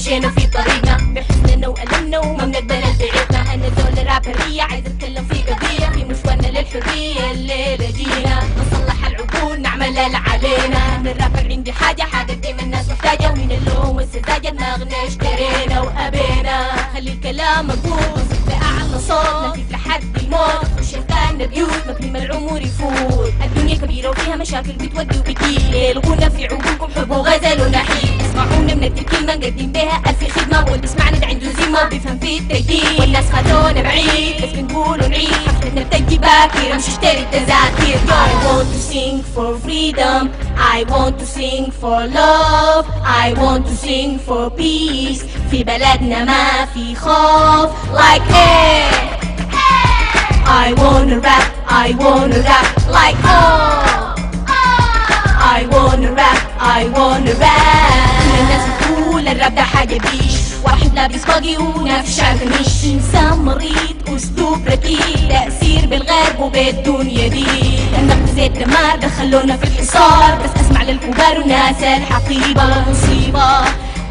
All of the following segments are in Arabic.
مشينا في طريقنا بحزننا وألمنا وما بنقبل بعيدنا. أنا دولة رابرية عايزة أتكلم في قضية في مشوارنا للحرية. الليلة جينا نصلح العقول نعمل اللي علينا. أنا الرابر عندي حاجة حقدم الناس محتاجة ومن اللوم والسذاجة دماغنا اشترينا وأبينا. خلي الكلام مقبول بأعلى صوت نفيف لحد الموت وشيطان بيوت مبني ما العمر يفوت. الدنيا كبيرة وفيها مشاكل بتودي وبتجي. الغنى في عقولكم حب وغزل ونحيل. اسمعونا من الكلمة نقدم بها ألف خدمة واللي بيسمعنا ده عنده ذمة وبيفهم في التجديد. والناس خدونا بعيد بس بنقول ونعيد حفلتنا بتجي باكر امشي اشتري التذاكر. I want to sing for freedom, I want to sing for love, I want to sing for peace. في بلدنا ما في خوف like hey. I wanna rap, I wanna rap like oh. I wanna rap, I wanna rap. كل الناس بتقول الراب ده حاجة بيش. واحد لابس باقي ونافش شاكنيش. إنسان مريض أسلوب ركيك تأثير بالغرب وبالدنيا دي. النقد زي الدمار دخلونا في الحصار. بس أسمع للكبار وناس الحقيبة مصيبة.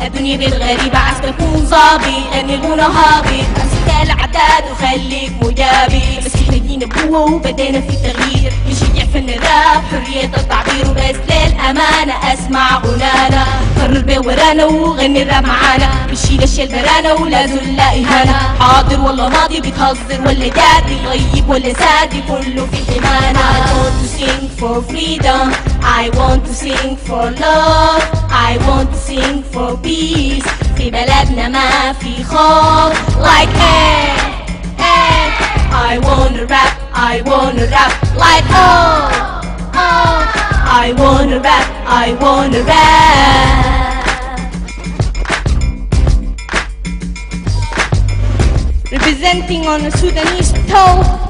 الدنيا بالغريبة عايز تكون ظابط غني الغنى هابط. امسك العداد وخليك مجابي. بس احنا جينا بقوة وبدينا في تغيير. نشجع فن الراب حرية التعبير وبس للأمانة اسمع غنانا. قرر بيه ورانا وغني الراب معانا. بنشيل الشيل برانا ولا ذل لا إهانة. حاضر والله ماضي بتهزر ولا جادي غيب ولا سادي كله في حمانا. I want to sing for freedom, I want to sing for love, I want to sing for peace. في بلدنا ما في خوف like hey, hey. I wanna rap, I wanna rap like oh, oh. I wanna rap, I wanna rap. Representing on the Sudanese toe.